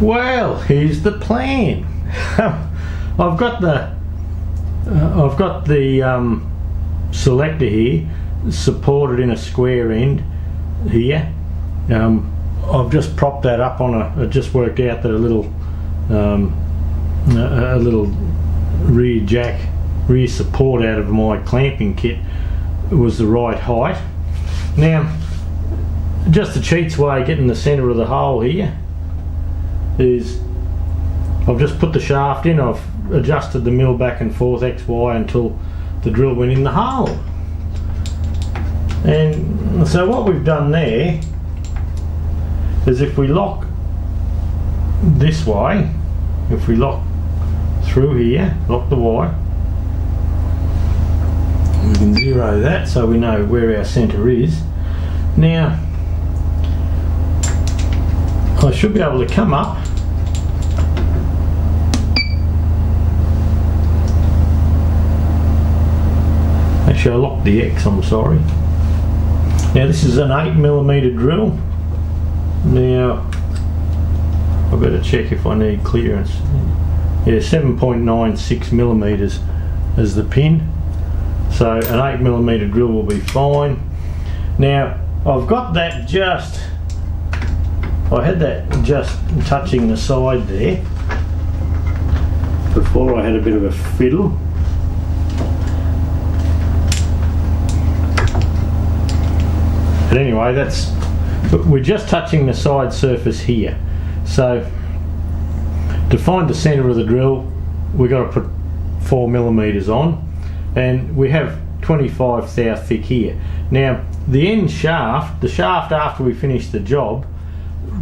Well, here's the plan. I've got the selector here, supported in a square end here. I've just propped that up on it just worked out that a little rear support out of my clamping kit was the right height. Now, just a cheat's way of getting the centre of the hole here is I've just put the shaft in, I've adjusted the mill back and forth XY until the drill went in the hole. And so what we've done there is if we lock this way, if we lock through here, lock the wire, we can zero that so we know where our centre is. Now I should be able to come up actually I locked the X, I'm sorry. Now this is an 8mm drill. Now I've got to check if I need clearance. Yeah, 7.96mm is the pin, so an 8mm drill will be fine. Now I've got that I had that just touching the side there. Before I had a bit of a fiddle. But anyway, we're just touching the side surface here. So to find the centre of the drill, we've got to put 4mm on, and we have 25 thou thick here. Now the end shaft, the shaft after we finish the job,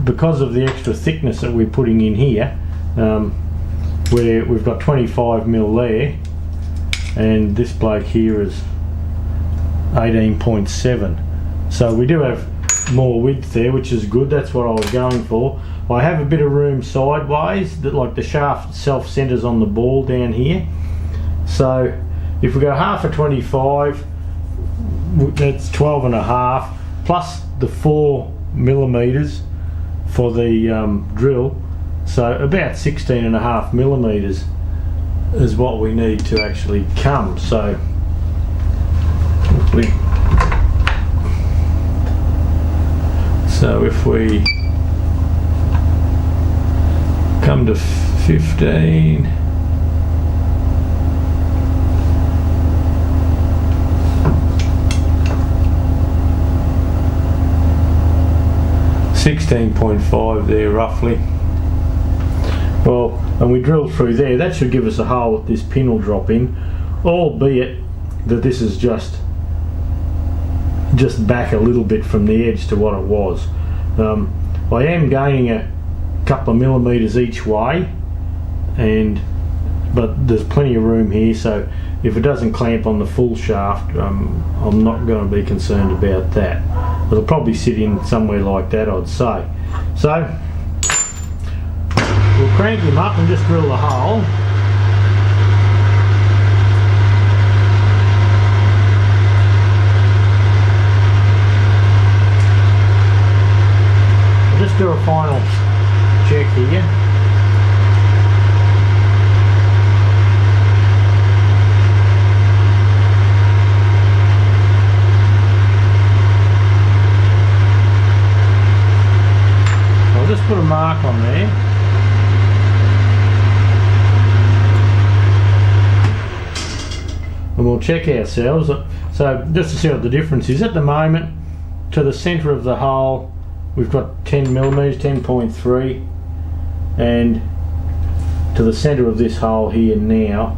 because of the extra thickness that we're putting in here, where we've got 25mm there, and this bloke here is 18.7, so we do have more width there, which is good. That's what I was going for. I have a bit of room sideways, that like the shaft itself centres on the ball down here, so if we go half a 25, that's 12.5 plus the 4mm for the drill, so about 16.5mm is what we need to actually come. So if we come to 15, .5 there roughly. Well, and we drill through there, that should give us a hole that this pin will drop in, albeit that this is just back a little bit from the edge to what it was. I am gaining a couple of millimetres each way, but there's plenty of room here, so if it doesn't clamp on the full shaft, I'm not going to be concerned about that. It'll probably sit in somewhere like that, I'd say. So we'll crank him up and just drill the hole. I'll just do a final check here. Just put a mark on there. And we'll check ourselves. So just to see what the difference is. At the moment, to the centre of the hole, we've got 10mm, 10.3, and to the centre of this hole here now,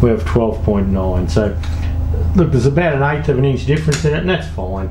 we have 12.9. So look, there's about 1/8 of an inch difference in it, and that's fine.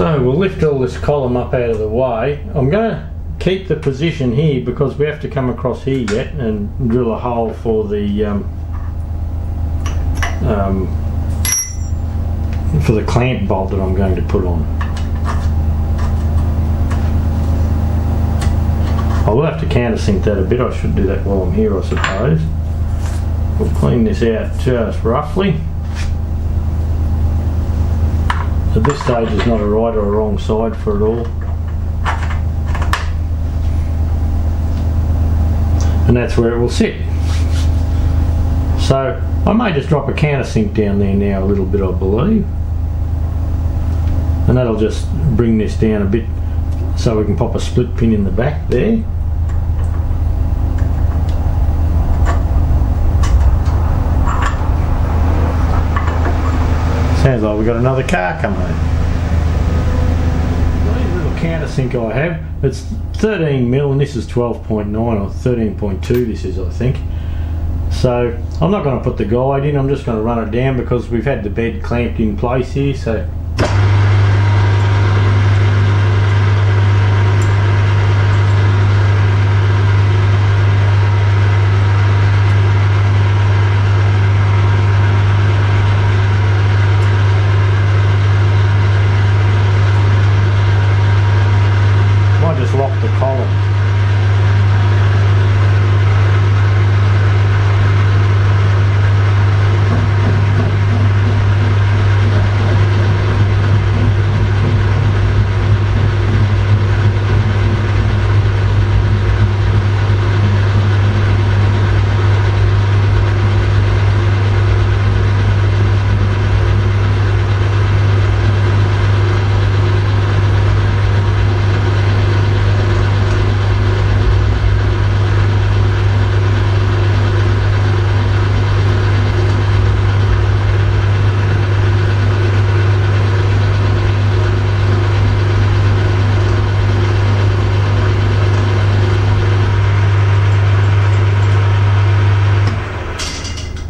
So we'll lift all this column up out of the way. I'm going to keep the position here because we have to come across here yet and drill a hole for the clamp bolt that I'm going to put on. I will have to countersink that a bit. I should do that while I'm here, I suppose. We'll clean this out just roughly. At this stage there's not a right or a wrong side for it all. And that's where it will sit. So I may just drop a countersink down there now a little bit, I believe. And that'll just bring this down a bit so we can pop a split pin in the back there. Sounds like we've got another car coming in. This little countersink I have, it's 13mm and this is 12.9 or 13.2 this is, I think. So I'm not going to put the guide in, I'm just going to run it down because we've had the bed clamped in place here. So lock the column.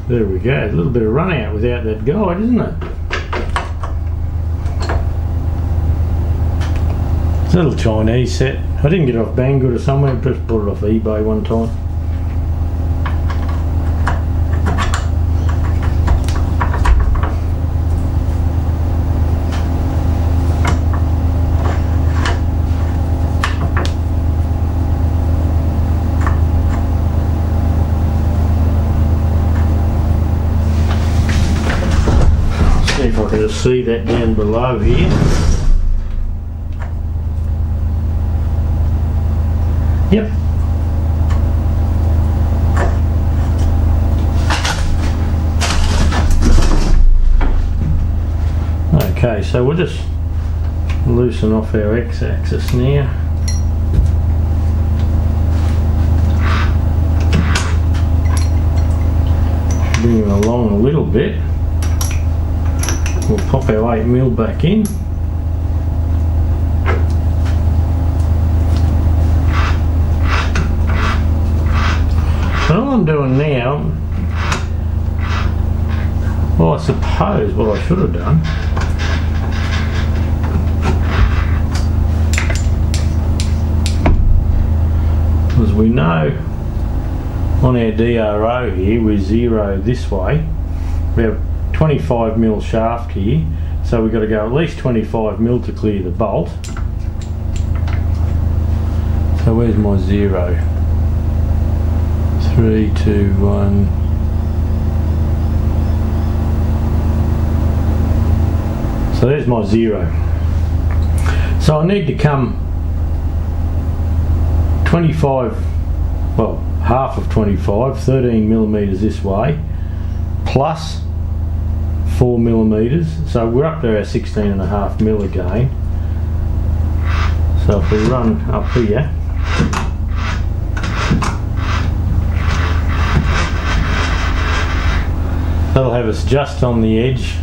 There we go, a little bit of run out without that guide, isn't it? It's a little Chinese set. I didn't get it off Banggood or somewhere, just bought it off eBay one time. See if I can just see that down below here. Yep. Okay, so we'll just loosen off our x-axis now. Bring him along a little bit. We'll pop our 8mm back in. So all I'm doing now, well, I suppose what I should have done was, we know on our DRO here we zero this way. We have 25mm shaft here, so we've got to go at least 25mm to clear the bolt. So where's my 0? 3, 2, 1. So there's my 0. So I need to come 25, well, half of 25, 13mm this way, plus 4mm, so we're up to our 16.5mm again. So if we run up here, that'll have us just on the edge.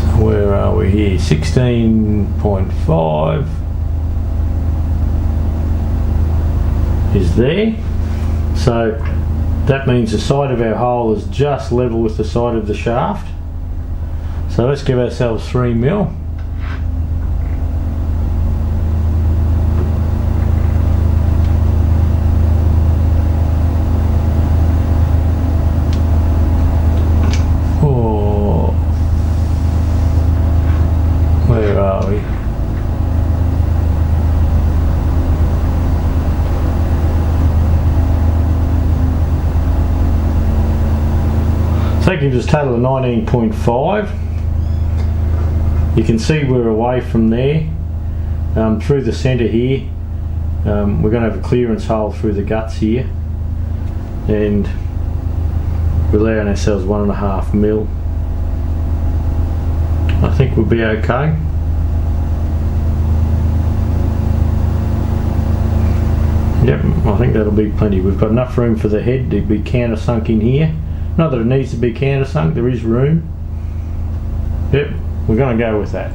So where are we here? 16.5 is there. So That means the side of our hole is just level with the side of the shaft. So let's give ourselves 3 mil. Oh, where are we? So that gives us a total of 19.5. You can see we're away from there. Through the centre here, we're going to have a clearance hole through the guts here, and we're allowing ourselves 1.5 mil. I think we'll be okay. Yep, I think that'll be plenty. We've got enough room for the head to be countersunk in here. Not that it needs to be countersunk, there is room. Yep, we're going to go with that.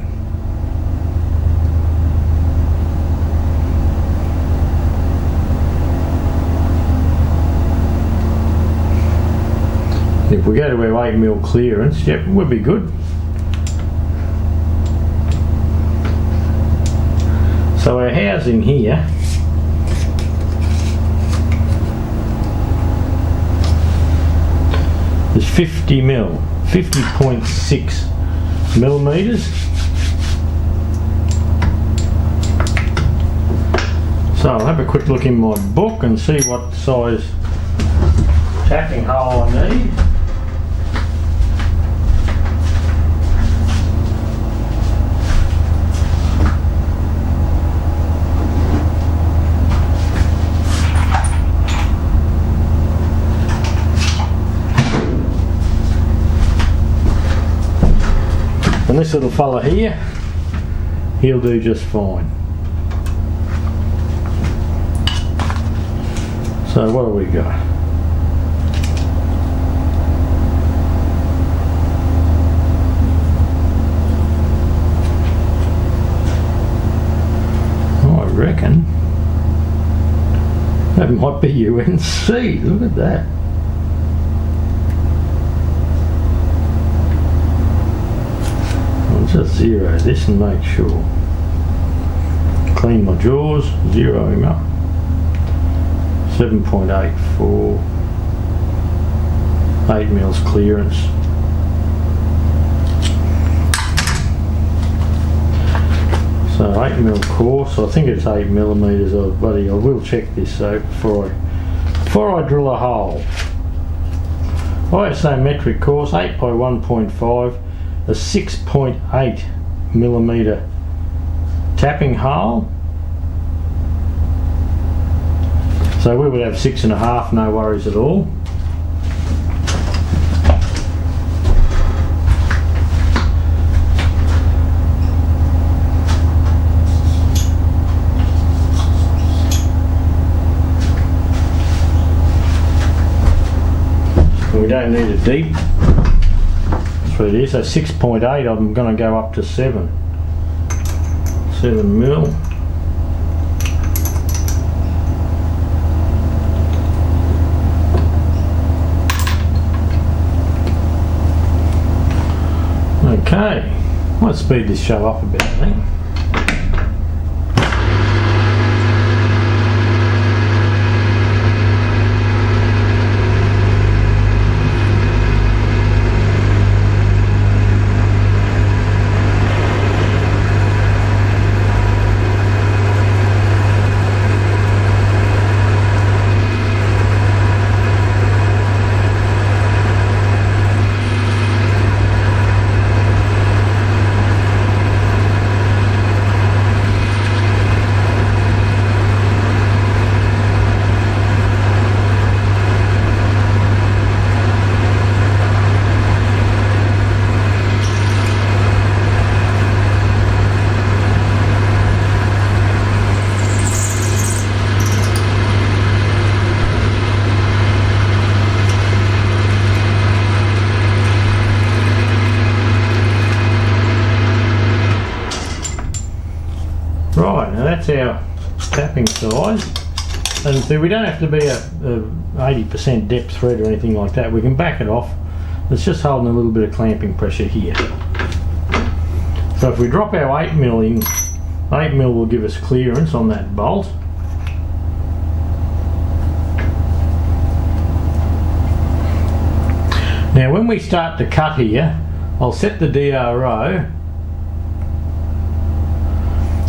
If we go to our 8 mil clearance, yep, we'll be good. So our housing here is 50 mil, 50.6 millimeters. So I'll have a quick look in my book and see what size tapping hole I need. And this little fella here, he'll do just fine. So what do we got? Oh, I reckon that might be UNC. Look at that. Just zero this and make sure. Clean my jaws, zero him up. 7.84, 8 mils clearance. So 8 mil course, I think it's 8 millimeters. Buddy, I will check this though before I drill a hole. ISO metric course, 8 by 1.5. A 6.8 millimeter tapping hole. So we would have 6.5, no worries at all. We don't need it deep. It is, so 6.8, I'm going to go up to 7 mil. Okay, let's speed this show up a bit, I think. Right, now that's our tapping size. And see, we don't have to be a 80% depth thread or anything like that. We can back it off. It's just holding a little bit of clamping pressure here. So if we drop our 8mm in, 8mm will give us clearance on that bolt. Now when we start to cut here, I'll set the DRO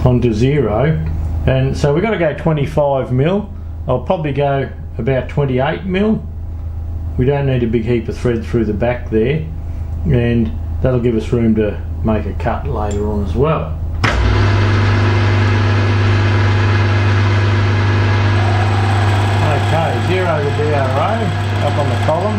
onto 0, and so we've got to go 25mm. I'll probably go about 28mm. We don't need a big heap of thread through the back there, and that'll give us room to make a cut later on as well. Okay, 0 the DRO up on the column.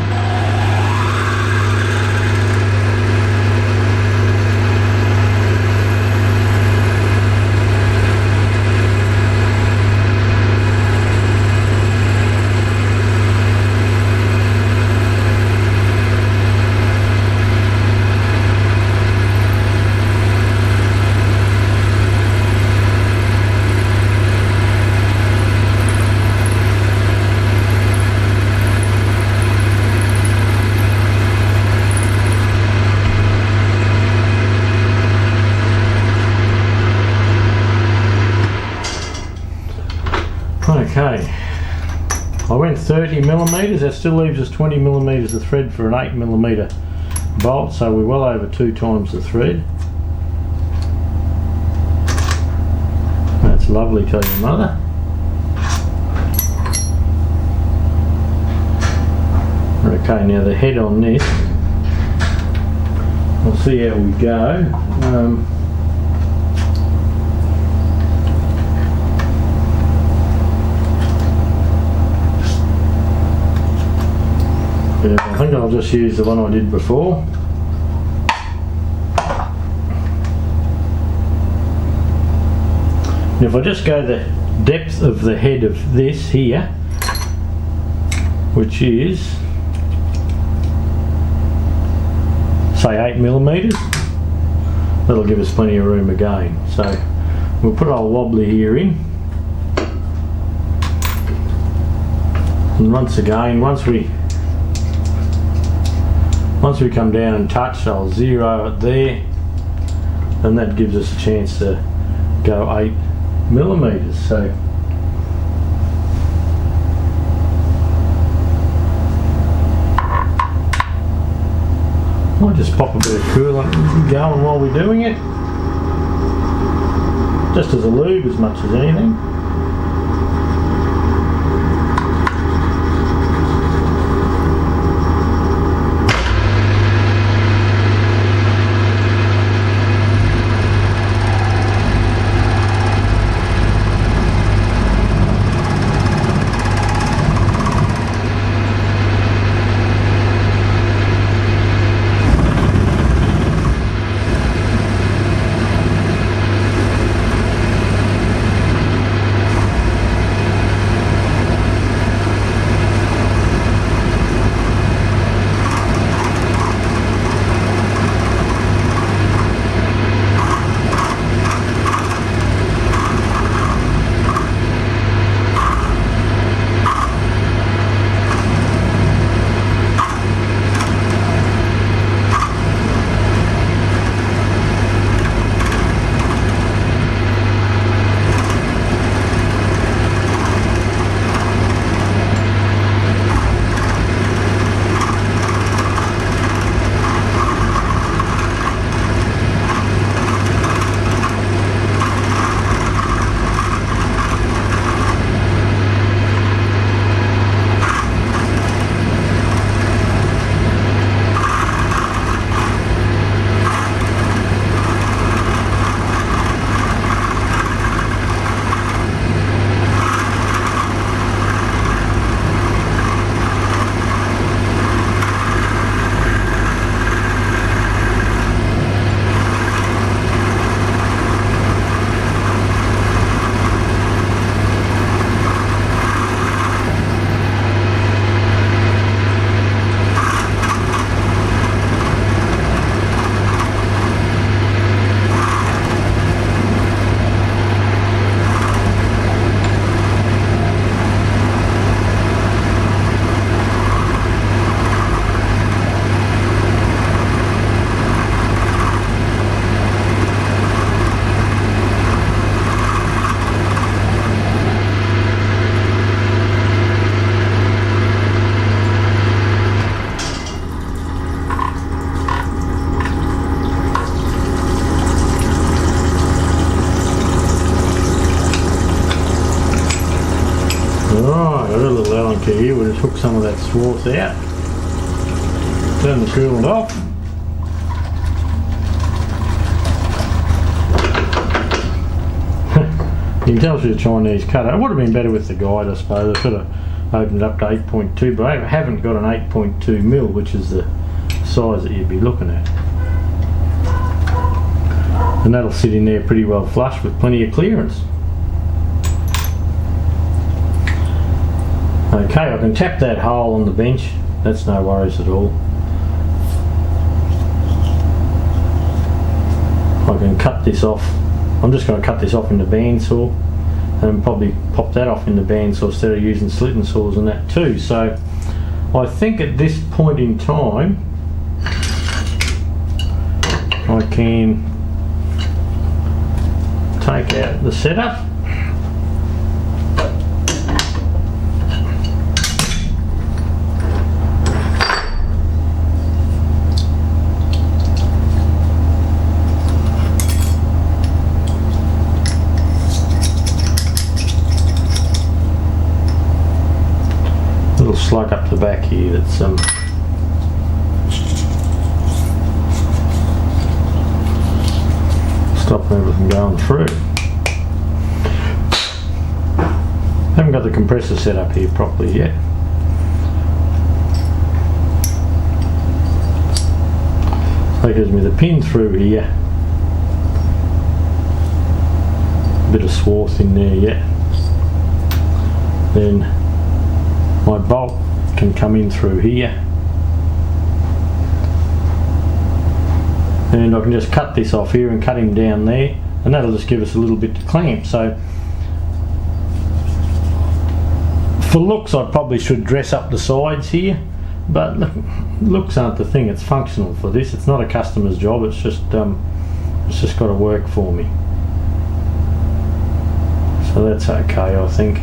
Okay, I went 30mm, that still leaves us 20mm of thread for an 8mm bolt, so we're well over 2 times the thread. That's lovely, tell your mother. Okay, now the head on this, we'll see how we go. Yeah, I think I'll just use the one I did before. And if I just go the depth of the head of this here, which is say 8mm, that'll give us plenty of room again. So we'll put our wobbly here in, and once again, once we come down and touch, I'll 0 it there, and that gives us a chance to go 8mm. So I'll just pop a bit of coolant going while we're doing it, just as a lube as much as anything. got a little Allen key here, we'll just hook some of that swarth out. Turn the coolant off. You can tell it's a Chinese cutter. It would have been better with the guide, I suppose. I should have opened it up to 8.2, but I haven't got an 8.2 mil, which is the size that you'd be looking at. And that'll sit in there pretty well flush with plenty of clearance. Okay, I can tap that hole on the bench. That's no worries at all. I can cut this off. I'm just going to cut this off in the bandsaw and probably pop that off in the bandsaw instead of using slitting saws and that too. So I think at this point in time I can take out the setup. Slug up the back here that's stopping everything going through. Haven't got the compressor set up here properly yet. So that gives me the pin through here. A bit of swarth in there yet. Then my bolt can come in through here, and I can just cut this off here and cut him down there, and that'll just give us a little bit to clamp. So for looks I probably should dress up the sides here, but looks aren't the thing, it's functional for this. It's not a customer's job, it's just got to work for me. So that's okay, I think.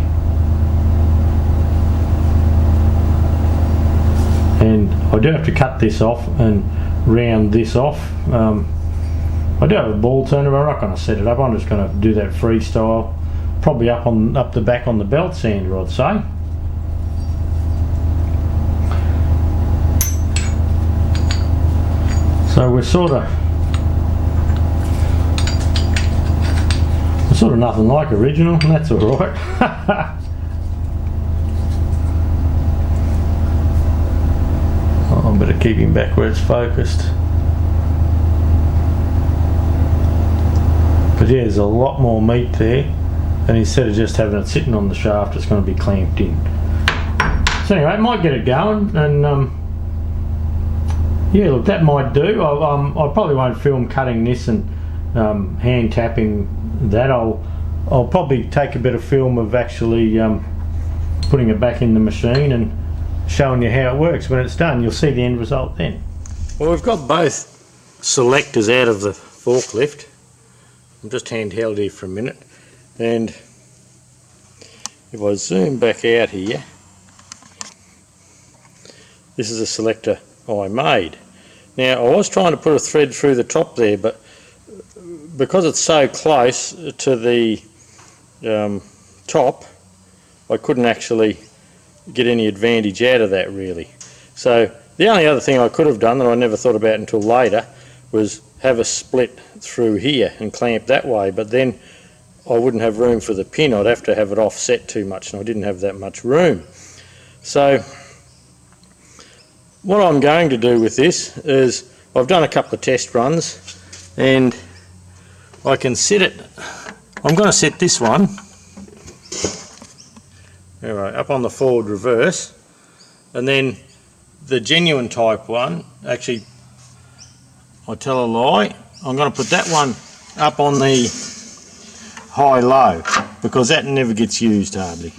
And I do have to cut this off and round this off. I do have a ball turner, but I'm not going to set it up. I'm just going to do that freestyle, probably up the back on the belt sander, I'd say. So we're sort of nothing like original, and that's all right. I better keep him back where it's focused. But yeah, there's a lot more meat there, and instead of just having it sitting on the shaft, it's going to be clamped in. So anyway, I might get it going, and yeah, look, that might do. I probably won't film cutting this and hand tapping that. I'll probably take a bit of film of actually putting it back in the machine and showing you how it works. When it's done, you'll see the end result then. Well, we've got both selectors out of the forklift. I'm just handheld here for a minute, and if I zoom back out here, this is a selector I made. Now, I was trying to put a thread through the top there, but because it's so close to the top, I couldn't actually get any advantage out of that really. So the only other thing I could have done that I never thought about until later was have a split through here and clamp that way, but then I wouldn't have room for the pin. I'd have to have it offset too much, and I didn't have that much room. So what I'm going to do with this is, I've done a couple of test runs, and I can set it, I'm going to set this one anyway, up on the forward reverse, and then the genuine type one, actually I tell a lie, I'm going to put that one up on the high-low, because that never gets used hardly.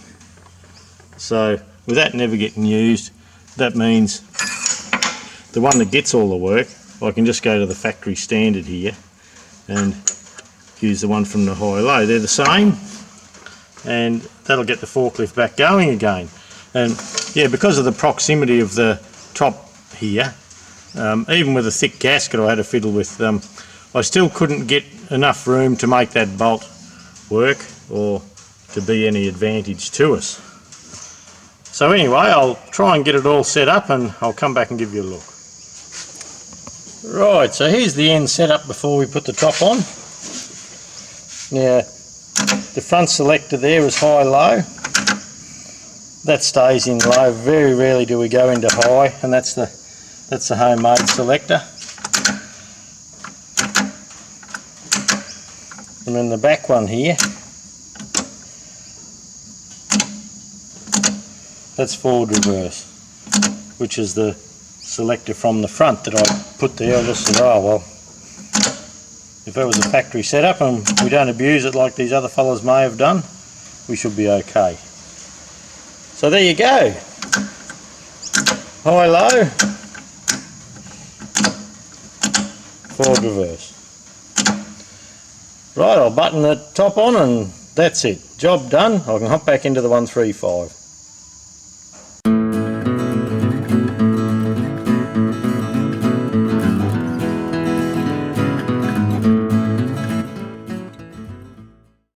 So with that never getting used, that means the one that gets all the work, I can just go to the factory standard here and use the one from the high-low. They're the same, and that'll get the forklift back going again. And yeah, because of the proximity of the top here, even with a thick gasket I had to fiddle with, I still couldn't get enough room to make that bolt work or to be any advantage to us. So anyway, I'll try and get it all set up and I'll come back and give you a look. Right, so here's the end set up before we put the top on. Now, the front selector there is high-low. That stays in low. Very rarely do we go into high, and that's the homemade selector. And then the back one here, that's forward reverse, which is the selector from the front that I put there. I just said, oh well, if it was a factory setup and we don't abuse it like these other fellas may have done, we should be okay. So there you go. High, low, forward reverse. Right, I'll button the top on and that's it. Job done. I can hop back into the 135.